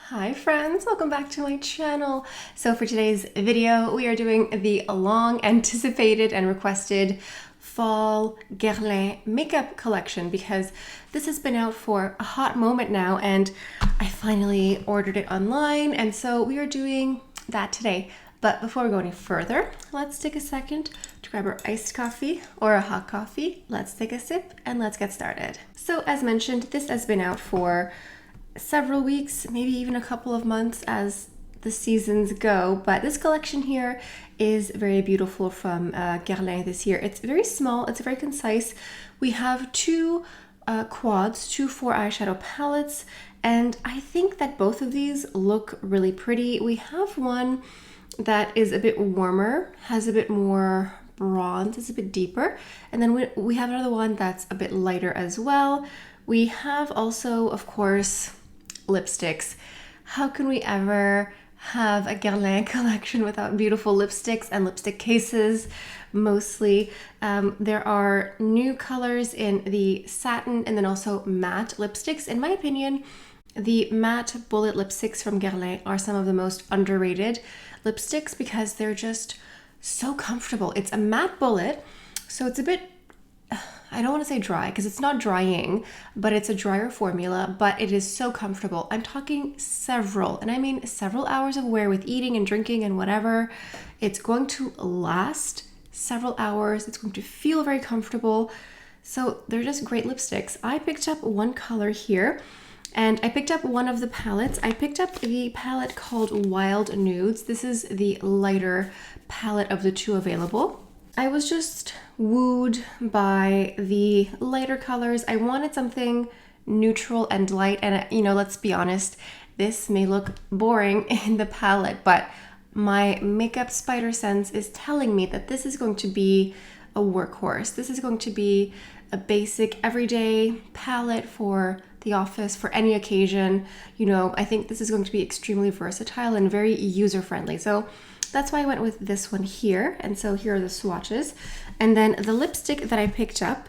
Hi friends, welcome back to my channel. So for today's video, we are doing the long anticipated and requested fall Guerlain makeup collection because this has been out for a hot moment now and I finally ordered it online, and so we are doing that today. But before we go any further, let's take a second to grab our iced coffee or a hot coffee. Let's take a sip and let's get started. So as mentioned, this has been out for several weeks, maybe even a couple of months as the seasons go, but this collection here is very beautiful from Guerlain this year. It's very small, it's very concise. We have two quads, 4 eyeshadow palettes, and I think that both of these look really pretty. We have one that is a bit warmer, has a bit more bronze, it's a bit deeper, and then we have another one that's a bit lighter as well. We have also, of course, lipsticks. How can we ever have a Guerlain collection without beautiful lipsticks and lipstick cases? Mostly. There are new colors in the satin and then also matte lipsticks. In my opinion, the matte bullet lipsticks from Guerlain are some of the most underrated lipsticks because they're just so comfortable. It's a matte bullet, so it's a bit, I don't want to say dry because it's not drying, but it's a drier formula, but it is so comfortable. I'm talking several, and I mean several hours of wear with eating and drinking and whatever. It's going to last several hours. It's going to feel very comfortable. So they're just great lipsticks. I picked up one color here, and I picked up one of the palettes. I picked up the palette called Wild Nudes. This is the lighter palette of the two available. I was just wooed by the lighter colors. I wanted something neutral and light, and let's be honest, this may look boring in the palette, but my makeup spider sense is telling me that this is going to be a workhorse. This is going to be a basic everyday palette for the office, for any occasion. I think this is going to be extremely versatile and very user-friendly. So that's why I went with this one here. And so here are the swatches. And then the lipstick that I picked up,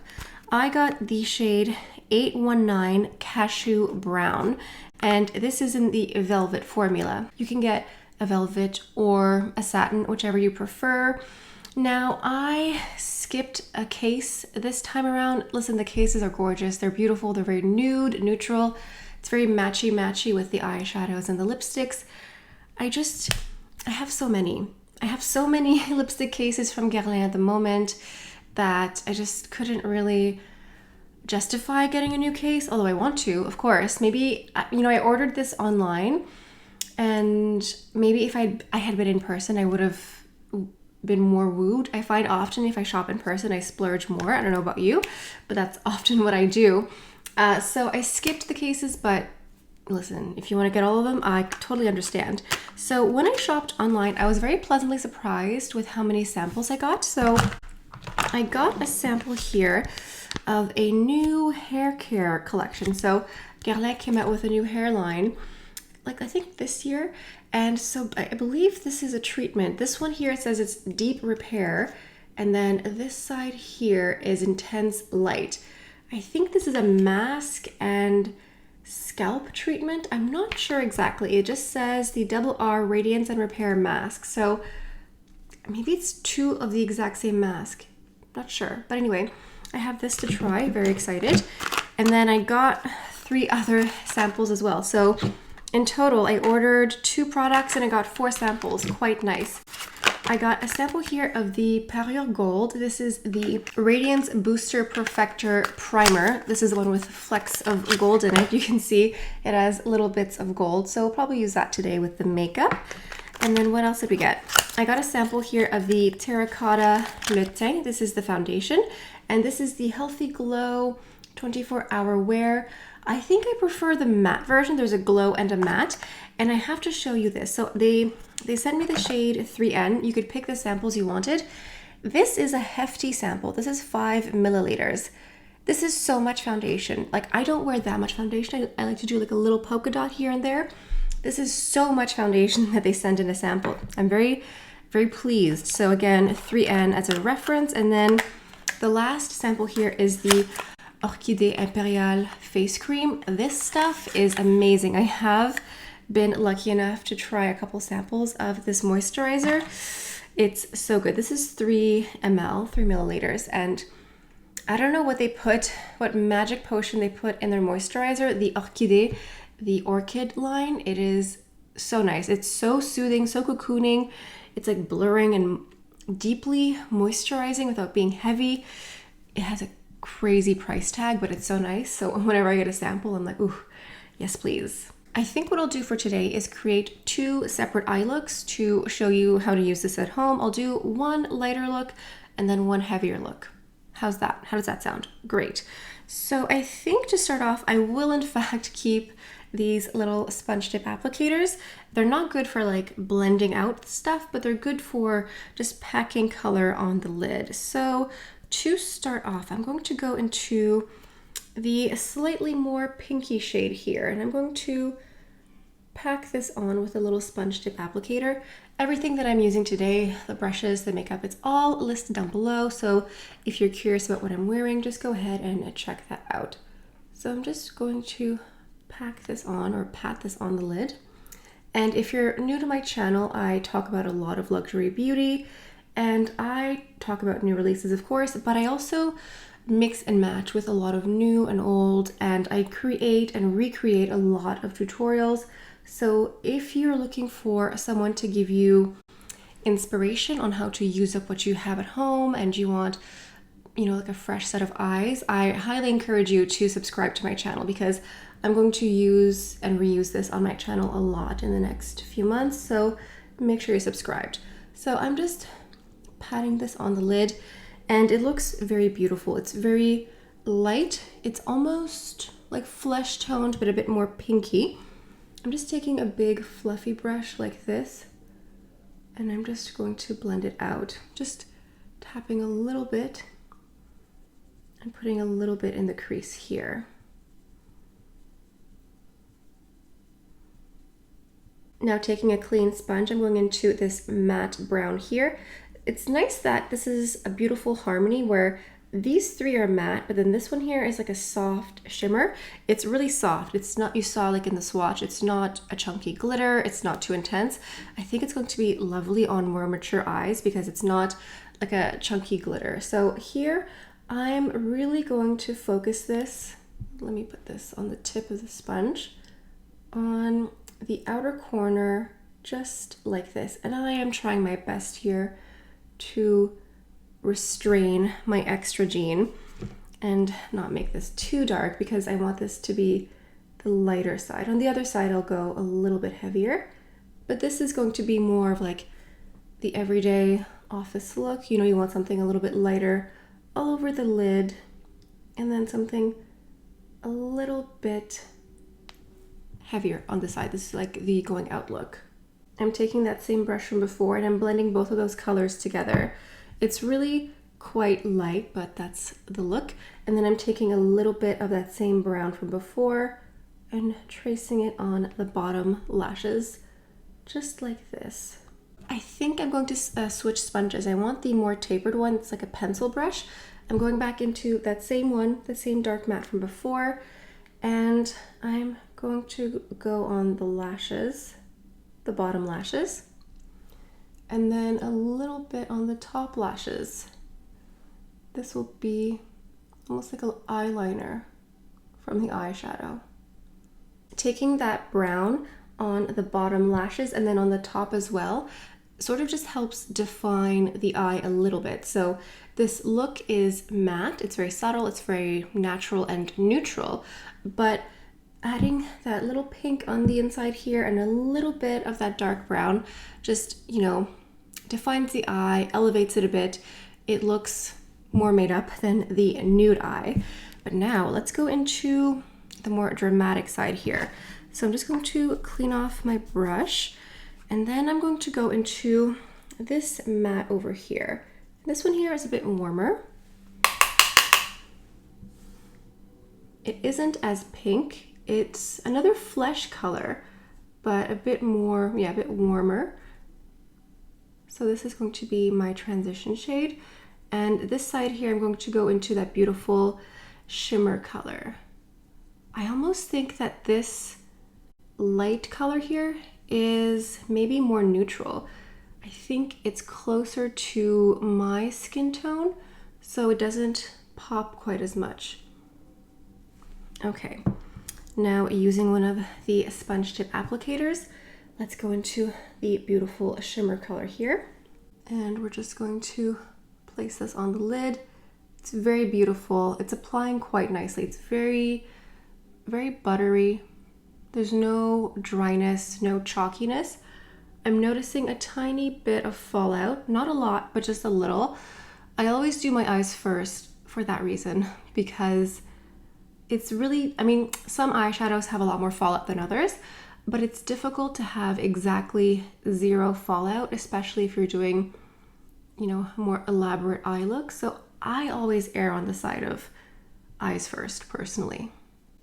I got the shade 819 Cashew Brown. And this is in the velvet formula. You can get a velvet or a satin, whichever you prefer. Now, I skipped a case this time around. Listen, the cases are gorgeous. They're beautiful. They're very nude, neutral. It's very matchy-matchy with the eyeshadows and the lipsticks. I have so many. I have so many lipstick cases from Guerlain at the moment that I just couldn't really justify getting a new case, although I want to, of course. Maybe, I ordered this online, and maybe if I had been in person, I would have been more wooed. I find often if I shop in person, I splurge more. I don't know about you, but that's often what I do. So I skipped the cases, but listen, if you want to get all of them, I totally understand. So when I shopped online, I was very pleasantly surprised with how many samples I got. So I got a sample here of a new hair care collection. So Guerlain came out with a new hairline, I think this year. And so I believe this is a treatment. This one here, it says it's deep repair. And then this side here is intense light. I think this is a mask and scalp treatment. I'm not sure exactly. It just says the Double R Radiance and Repair Mask. So maybe it's two of the exact same mask. Not sure. But anyway, I have this to try. Very excited. And then I got 3 other samples as well. So in total, I ordered 2 products and I got 4 samples. Quite nice. I got a sample here of the Parure Gold. This is the Radiance Booster Perfector Primer. This is the one with flecks of gold in it. You can see it has little bits of gold, so we'll probably use that today with the makeup. And then what else did we get? I got a sample here of the Terracotta Le Teint. This is the foundation, and this is the Healthy Glow 24-hour wear. I think I prefer the matte version. There's a glow and a matte, and I have to show you this. So they sent me the shade 3N. You could pick the samples you wanted. This is a hefty sample. This is 5 milliliters. This is so much foundation. I don't wear that much foundation. I like to do a little polka dot here and there. This is so much foundation that they sent in a sample. I'm very, very pleased. So again, 3N as a reference. And then the last sample here is the Orchidée Impériale face cream. This stuff is amazing. I have been lucky enough to try a couple samples of this moisturizer. It's so good. This is 3 ml, 3 milliliters, and I don't know what they put, what magic potion they put in their moisturizer, the Orchidée, the orchid line. It is so nice. It's so soothing, so cocooning. It's like blurring and deeply moisturizing without being heavy. It has a crazy price tag, but it's so nice. So whenever I get a sample, I'm like, ooh, yes, please. I think what I'll do for today is create 2 separate eye looks to show you how to use this at home. I'll do one lighter look and then one heavier look. How's that? How does that sound? Great. So I think to start off, I will in fact keep these little sponge tip applicators. They're not good for like blending out stuff, but they're good for just packing color on the lid. So to start off, I'm going to go into the slightly more pinky shade here, and I'm going to pack this on with a little sponge tip applicator. Everything that I'm using today, the brushes, the makeup, it's all listed down below. So if you're curious about what I'm wearing, just go ahead and check that out. So I'm just going to pack this on, or pat this on the lid. And if you're new to my channel, I talk about a lot of luxury beauty, and I talk about new releases, of course, but I also mix and match with a lot of new and old, and I create and recreate a lot of tutorials. So if you're looking for someone to give you inspiration on how to use up what you have at home, and you want, you know, like a fresh set of eyes, I highly encourage you to subscribe to my channel, because I'm going to use and reuse this on my channel a lot in the next few months. So make sure you're subscribed. So I'm just patting this on the lid, and it looks very beautiful. It's very light. It's almost like flesh toned, but a bit more pinky. I'm just taking a big fluffy brush like this, and I'm just going to blend it out. Just tapping a little bit and putting a little bit in the crease here. Now taking a clean sponge, I'm going into this matte brown here. It's nice that this is a beautiful harmony where these 3 are matte, but then this one here is like a soft shimmer. It's really soft. It's not, you saw like in the swatch, it's not a chunky glitter. It's not too intense. I think it's going to be lovely on more mature eyes because it's not like a chunky glitter. So here I'm really going to focus this. Let me put this on the tip of the sponge on the outer corner, just like this. And I am trying my best here to restrain my extra gene and not make this too dark, because I want this to be the lighter side. On the other side, I'll go a little bit heavier, but this is going to be more of like the everyday office look. You know, you want something a little bit lighter all over the lid, and then something a little bit heavier on the side. This is like the going out look. I'm taking that same brush from before, and I'm blending both of those colors together. It's really quite light, but that's the look. And then I'm taking a little bit of that same brown from before and tracing it on the bottom lashes, just like this. I think I'm going to switch sponges. I want the more tapered one. It's like a pencil brush. I'm going back into that same one, the same dark matte from before, and I'm going to go on the lashes, the bottom lashes, and then a little bit on the top lashes. This will be almost like an eyeliner from the eyeshadow. Taking that brown on the bottom lashes and then on the top as well sort of just helps define the eye a little bit. So this look is matte, it's very subtle, it's very natural and neutral, but adding that little pink on the inside here and a little bit of that dark brown just, you know, defines the eye, elevates it a bit. It looks more made up than the nude eye. But now let's go into the more dramatic side here. So I'm just going to clean off my brush, and then I'm going to go into this matte over here. This one here is a bit warmer. It isn't as pink. It's another flesh color, but a bit more, yeah, a bit warmer. So this is going to be my transition shade. And this side here, I'm going to go into that beautiful shimmer color. I almost think that this light color here is maybe more neutral. I think it's closer to my skin tone, so it doesn't pop quite as much. Okay, now using one of the sponge tip applicators, let's go into the beautiful shimmer color here. And we're just going to place this on the lid. It's very beautiful. It's applying quite nicely. It's very, very buttery. There's no dryness, no chalkiness. I'm noticing a tiny bit of fallout, not a lot, but just a little. I always do my eyes first for that reason, because it's really, I mean, some eyeshadows have a lot more fallout than others, but it's difficult to have exactly zero fallout, especially if you're doing, you know, more elaborate eye looks. So I always err on the side of eyes first, personally.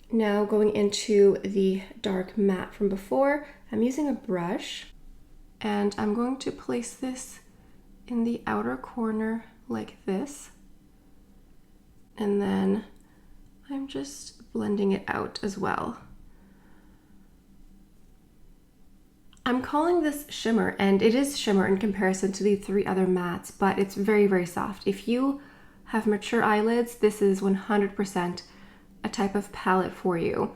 Now going into the dark matte from before, I'm using a brush and I'm going to place this in the outer corner like this. And then I'm just blending it out as well. I'm calling this shimmer, and it is shimmer in comparison to the 3 other mattes, but it's very, very soft. If you have mature eyelids, this is 100% a type of palette for you.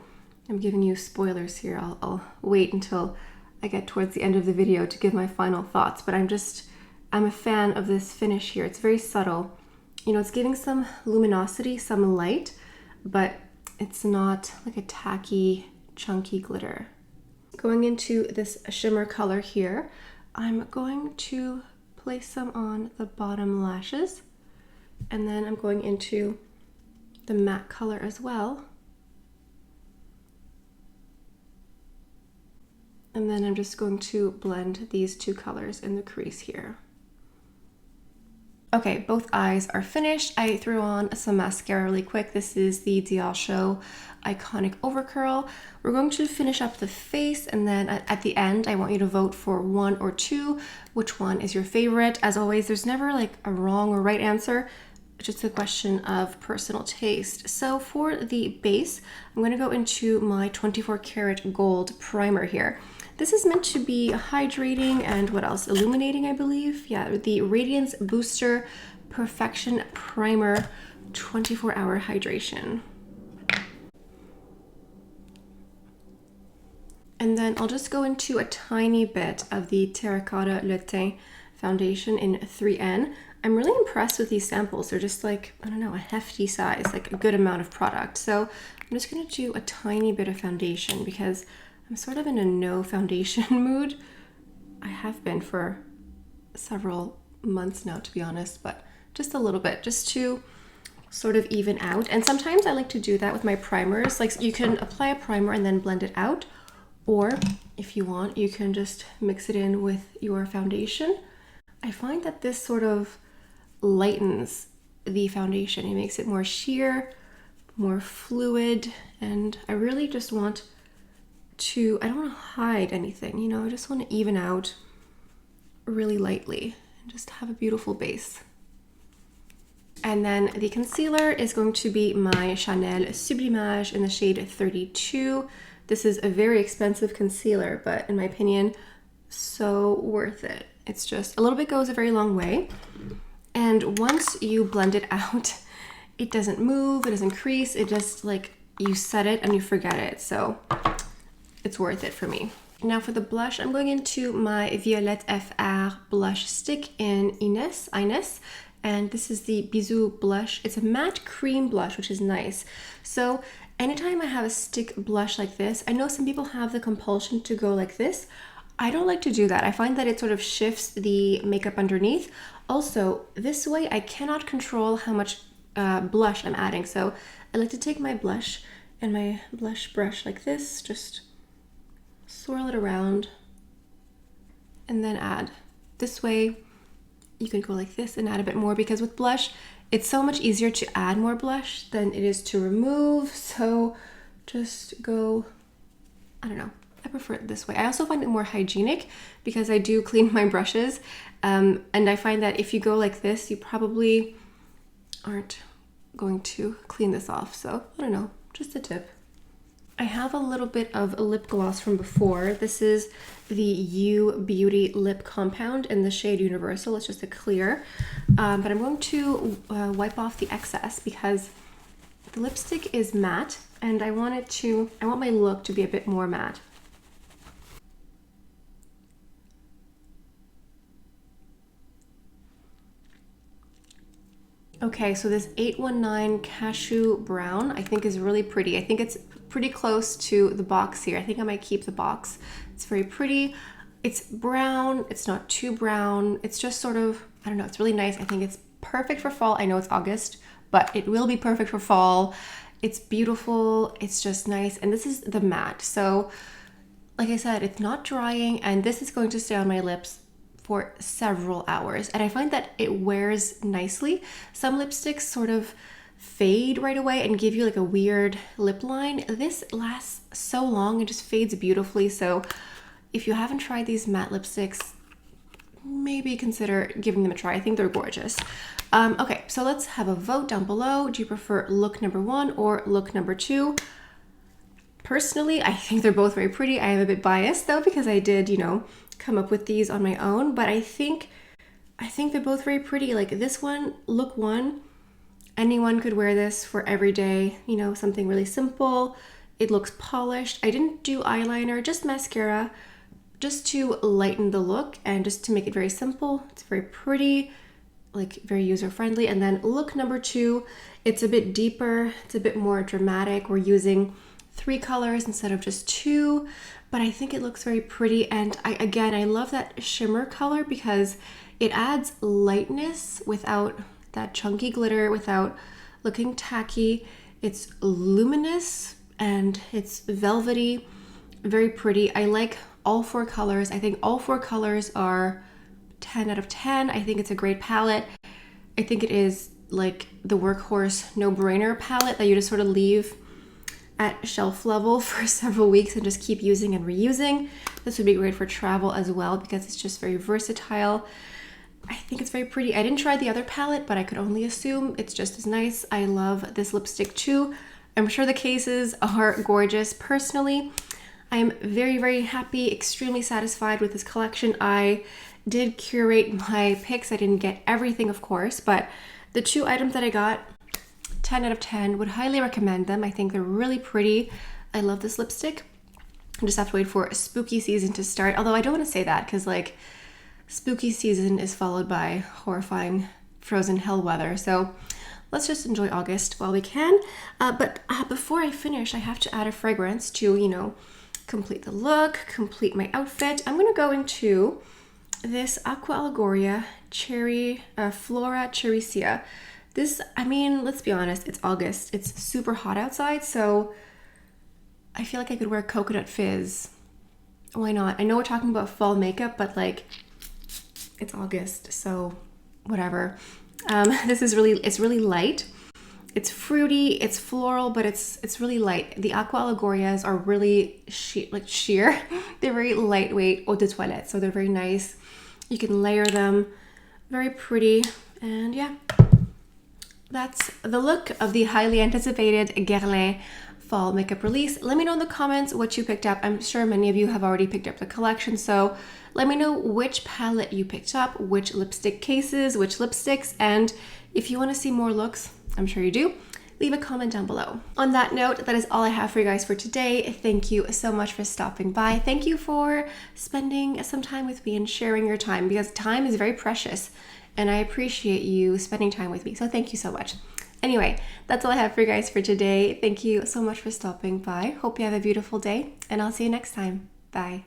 I'm giving you spoilers here. I'll wait until I get towards the end of the video to give my final thoughts, but I'm a fan of this finish here. It's very subtle. You know, it's giving some luminosity, some light, but it's not like a tacky, chunky glitter. Going into this shimmer color here, I'm going to place some on the bottom lashes, and then I'm going into the matte color as well. And then I'm just going to blend these 2 colors in the crease here. Okay, both eyes are finished. I threw on some mascara really quick. This is the Dior Show Iconic Overcurl. We're going to finish up the face, and then at the end, I want you to vote for 1 or 2. Which one is your favorite? As always, there's never like a wrong or right answer. It's just a question of personal taste. So for the base, I'm going to go into my 24 karat gold primer here. This is meant to be hydrating and what else? Illuminating, I believe. Yeah, the Radiance Booster Perfection Primer 24-hour hydration. And then I'll just go into a tiny bit of the Terracotta Le Teint foundation in 3N. I'm really impressed with these samples. They're just like, I don't know, a hefty size, like a good amount of product. So I'm just gonna do a tiny bit of foundation because I'm sort of in a no foundation mood. I have been for several months now, to be honest, but just a little bit, just to sort of even out. And sometimes I like to do that with my primers. Like, you can apply a primer and then blend it out, or if you want, you can just mix it in with your foundation. I find that this sort of lightens the foundation. It makes it more sheer, more fluid, and I really just want to, I don't want to hide anything, you know, I just want to even out really lightly and just have a beautiful base. And then the concealer is going to be my Chanel Sublimage in the shade 32. This is a very expensive concealer, but in my opinion, so worth it. It's just, a little bit goes a very long way. And once you blend it out, it doesn't move, it doesn't crease, it just like, you set it and you forget it. So it's worth it for me. Now for the blush, I'm going into my Violette FR blush stick in Ines, and this is the Bisou blush. It's a matte cream blush, which is nice. So anytime I have a stick blush like this, I know some people have the compulsion to go like this. I don't like to do that. I find that it sort of shifts the makeup underneath. Also, this way I cannot control how much blush I'm adding. So I like to take my blush and my blush brush like this, just swirl it around and then add. This way you can go like this and add a bit more, because with blush it's so much easier to add more blush than it is to remove. So just go, I don't know, I prefer it this way. I also find it more hygienic because I do clean my brushes, and I find that if you go like this, you probably aren't going to clean this off. So I don't know, just a tip. I have a little bit of lip gloss from before. This is the U Beauty Lip Compound in the shade Universal. It's just a clear. But I'm going to wipe off the excess because the lipstick is matte and I want my look to be a bit more matte. Okay, so this 819 Cashew Brown I think is really pretty. I think it's pretty close to the box here. I think I might keep the box. It's very pretty. It's brown. It's not too brown. It's just sort of, I don't know, it's really nice. I think it's perfect for fall. I know it's August, but it will be perfect for fall. It's beautiful. It's just nice. And this is the matte. So like I said, it's not drying and this is going to stay on my lips for several hours. And I find that it wears nicely. Some lipsticks sort of fade right away and give you like a weird lip line. This lasts so long and just fades beautifully. So if you haven't tried these matte lipsticks, maybe consider giving them a try. I think they're gorgeous. Okay, so let's have a vote down below. Do you prefer look number 1 or look number 2? Personally, I think they're both very pretty. I am a bit biased though because I did, you know, come up with these on my own, but I think they're both very pretty. Like this one, look 1, anyone could wear this for every day, you know, something really simple. It looks polished. I didn't do eyeliner, just mascara, just to lighten the look and just to make it very simple. It's very pretty, like very user-friendly. And then look number 2, it's a bit deeper, it's a bit more dramatic. We're using 3 colors instead of just 2, but I think it looks very pretty. And I love that shimmer color because it adds lightness without that chunky glitter, without looking tacky. It's luminous and it's velvety, very pretty. I like all 4 colors. I think all 4 colors are 10 out of 10. I think it's a great palette. I think it is like the workhorse no-brainer palette that you just sort of leave at shelf level for several weeks and just keep using and reusing. This would be great for travel as well because it's just very versatile. I think it's very pretty. I didn't try the other palette, but I could only assume it's just as nice. I love this lipstick too. I'm sure the cases are gorgeous. Personally, I am very, very happy, extremely satisfied with this collection. I did curate my picks. I didn't get everything, of course, but the 2 items that I got, 10 out of 10, would highly recommend them. I think they're really pretty. I love this lipstick. I just have to wait for spooky season to start. Although I don't want to say that because like spooky season is followed by horrifying frozen hell weather. So let's just enjoy August while we can. But before I finish, I have to add a fragrance to, you know, complete the look, complete my outfit. I'm going to go into this Aqua Allegoria Cherry Flora Chericea. This, I mean, let's be honest, it's August. It's super hot outside, so I feel like I could wear Coconut Fizz. Why not? I know we're talking about fall makeup, but like, it's August, so whatever. This is it's really light. It's fruity, it's floral, but it's really light. The Aqua Allegorias are really sheer. They're very lightweight eau de toilette, so they're very nice. You can layer them, very pretty, and yeah. That's the look of the highly anticipated Guerlain fall makeup release. Let me know in the comments what you picked up. I'm sure many of you have already picked up the collection, so let me know which palette you picked up, which lipstick cases, which lipsticks, and if you want to see more looks, I'm sure you do, leave a comment down below. On that note, that is all I have for you guys for today. Thank you so much for stopping by. Thank you for spending some time with me and sharing your time, because time is very precious and I appreciate you spending time with me. So thank you so much. Anyway, that's all I have for you guys for today. Thank you so much for stopping by. Hope you have a beautiful day and I'll see you next time. Bye.